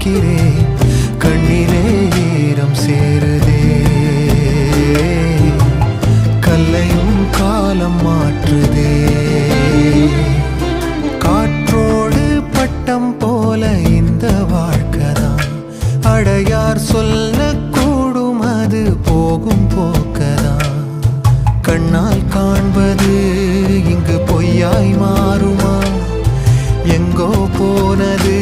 பார்க்கிறேன், கண்ணிலே ஈரம் சேருதே. கல்லையும் காலம் மாற்றுதே. காற்றோடு பட்டம் போல இந்த வாழ்க்கைதான், அடையார் சொல்லக்கூடும் அது போகும் போக்கதான். கண்ணால் காண்பது இங்கு பொய்யாய் மாறுமா? எங்கோ போனது